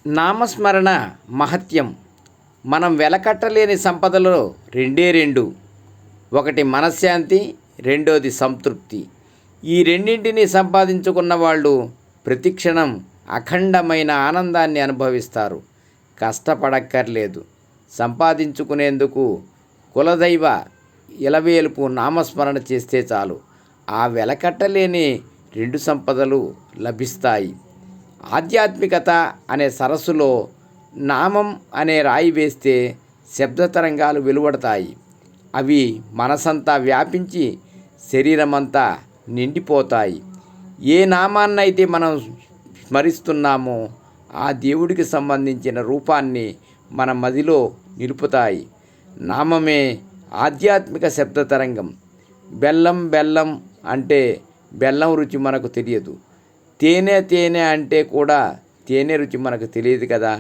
నామస్మరణ మహత్యం. మనం వెలకట్టలేని సంపదలో రెండే రెండు. ఒకటి మనశ్శాంతి, రెండోది సంతృప్తి. ఈ రెండింటిని సంపాదించుకున్న వాళ్ళు ప్రతిక్షణం అఖండమైన ఆనందాన్ని అనుభవిస్తారు. కష్టపడక్కర్లేదు. సంపాదించుకునేందుకు కులదైవ ఇలవేలుపు నామస్మరణ చేస్తే చాలు ఆ వెలకట్టలేని రెండు సంపదలు లభిస్తాయి. ఆధ్యాత్మికత అనే సరస్సులో నామం అనే రాయి వేస్తే శబ్దతరంగాలు వెలువడతాయి. అవి మనసంతా వ్యాపించి శరీరమంతా నిండిపోతాయి. ఏ నామాన్నైతే మనం స్మరిస్తున్నామో ఆ దేవుడికి సంబంధించిన రూపాన్ని మన మదిలో నిలుపుతాయి. నామమే ఆధ్యాత్మిక శబ్దతరంగం. బెల్లం బెల్లం అంటే బెల్లం రుచి మనకు తెలియదు. తేనె తేనె అంటే కూడా తేనె రుచి మనకు తెలియదు కదా.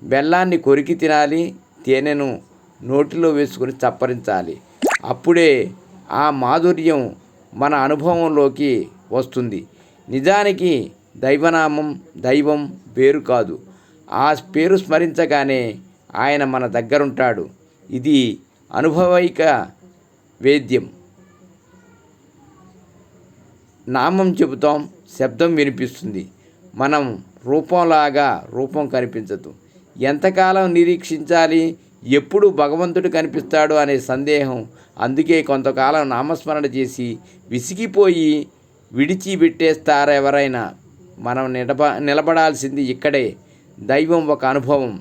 బెల్లాన్ని కొరికి తినాలి, తేనెను నోటిలో వేసుకొని చప్పరించాలి. అప్పుడే ఆ మాధుర్యం మన అనుభవంలోకి వస్తుంది. నిజానికి దైవనామం, దైవం పేరు కాదు. ఆ పేరు స్మరించగానే ఆయన మన దగ్గరుంటాడు. ఇది అనుభవైక వేద్యం. నామం చెబుతాం, శబ్దం వినిపిస్తుంది. మనం రూపంలాగా రూపం కనిపించదు. ఎంతకాలం నిరీక్షించాలి? ఎప్పుడు భగవంతుడు కనిపిస్తాడు అనే సందేహం. అందుకే కొంతకాలం నామస్మరణ చేసి విసిగిపోయి విడిచిపెట్టేస్తారు ఎవరైనా. మనం నిలబడాల్సింది ఇక్కడే. దైవం ఒక అనుభవం.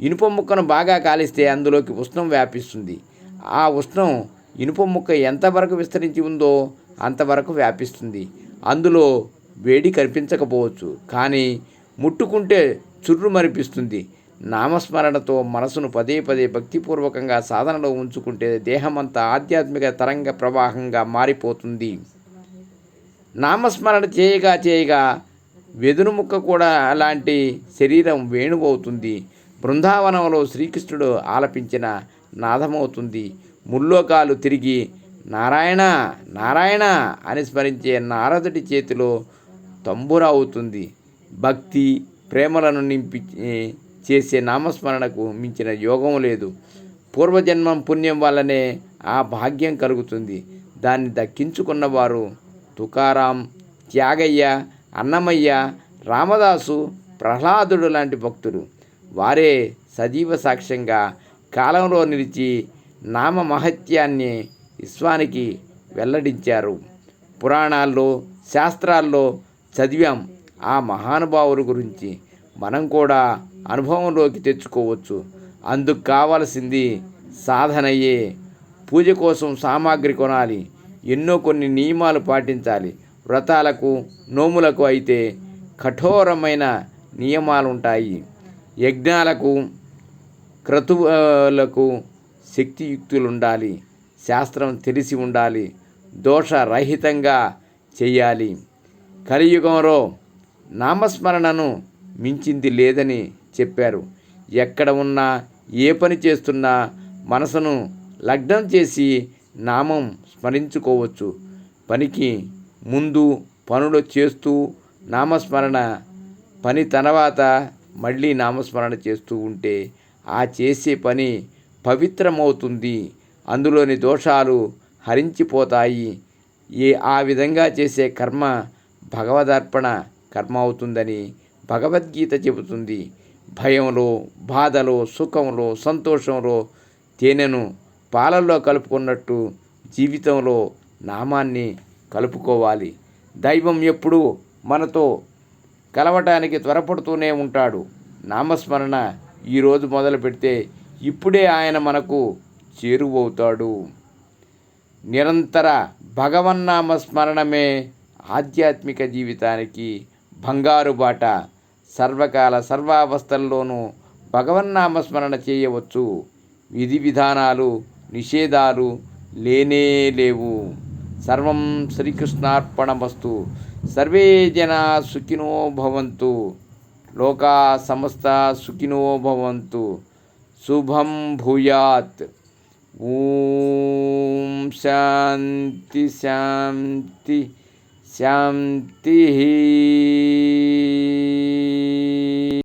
ఇనుప ముక్కను బాగా కాలిస్తే అందులోకి ఉష్ణం వ్యాపిస్తుంది. ఆ ఉష్ణం ఇనుప ముక్క ఎంతవరకు విస్తరించి ఉందో అంతవరకు వ్యాపిస్తుంది. అందులో వేడి కనిపించకపోవచ్చు, కానీ ముట్టుకుంటే చుర్రు మరిపిస్తుంది. నామస్మరణతో మనసును పదే పదే భక్తిపూర్వకంగా సాధనలో ఉంచుకుంటే దేహమంతా ఆధ్యాత్మిక తరంగ ప్రవాహంగా మారిపోతుంది. నామస్మరణ చేయగా చేయగా వెదురు ముక్క కూడా అలాంటి శరీరం వేణువవుతుంది. బృందావనంలో శ్రీకృష్ణుడు ఆలపించిన నాదమవుతుంది. ముల్లోకాలు తిరిగి నారాయణ నారాయణ అని స్మరించే నారదుడి చేతిలో తంబుర అవుతుంది. భక్తి ప్రేమలను నింపి చేసే నామస్మరణకు మించిన యోగం లేదు. పూర్వజన్మం పుణ్యం వల్లనే ఆ భాగ్యం కలుగుతుంది. దాన్ని దక్కించుకున్నవారు తుకారాం, త్యాగయ్య, అన్నమయ్య, రామదాసు, ప్రహ్లాదుడు లాంటి భక్తులు. వారే సజీవ సాక్ష్యంగా కాలంలో నిలిచి నామ మహత్యాన్ని విశ్వానికి వెల్లడించారు. పురాణాల్లో, శాస్త్రాల్లో చదివాం ఆ మహానుభావుల గురించి. మనం కూడా అనుభవంలోకి తెచ్చుకోవచ్చు. అందుకు కావలసింది సాధనయే. పూజ కోసం సామాగ్రి కొనాలి. కొన్ని నియమాలు పాటించాలి. వ్రతాలకు, నోములకు అయితే కఠోరమైన నియమాలుంటాయి. యజ్ఞాలకు, క్రతువులకు శక్తియుక్తులుండాలి. శాస్త్రం తెలిసి ఉండాలి. దోషరహితంగా చేయాలి. కలియుగంలో నామస్మరణను మించింది లేదని చెప్పారు. ఎక్కడ ఉన్నా, ఏ పని చేస్తున్నా మనసును లగ్నం చేసి నామం స్మరించుకోవచ్చు. పనికి ముందు పనులు చేస్తూ నామస్మరణ, పని తర్వాత మళ్ళీ నామస్మరణ చేస్తూ ఉంటే ఆ చేసే పని పవిత్రమవుతుంది. అందులోని దోషాలు హరించిపోతాయి. ఆ విధంగా చేసే కర్మ భగవదర్పణ కర్మ అవుతుందని భగవద్గీత చెబుతుంది. భయంలో, బాధలో, సుఖంలో, సంతోషంలో తేనెను పాలల్లో కలుపుకున్నట్టు జీవితంలో నామాన్ని కలుపుకోవాలి. దైవం ఎప్పుడూ మనతో కలవటానికి త్వరపడుతూనే ఉంటాడు. నామస్మరణ ఈరోజు మొదలు పెడితే ఇప్పుడే ఆయన మనకు చేరువవుతాడు. నిరంతర భగవన్నామ స్మరణమే ఆధ్యాత్మిక జీవితానికి బంగారు బాట. సర్వకాల సర్వావస్థల్లోనూ భగవన్నామస్మరణ చేయవచ్చు. విధి విధానాలు, నిషేధాలు లేనే లేవు. సర్వం శ్రీకృష్ణార్పణమస్తు. సర్వే జనా సుఖినో భవంతు. లోకా సమస్త సుఖినో భవంతు. శుభం భూయాత్. ఓం శాంతి శాంతి శాంతి.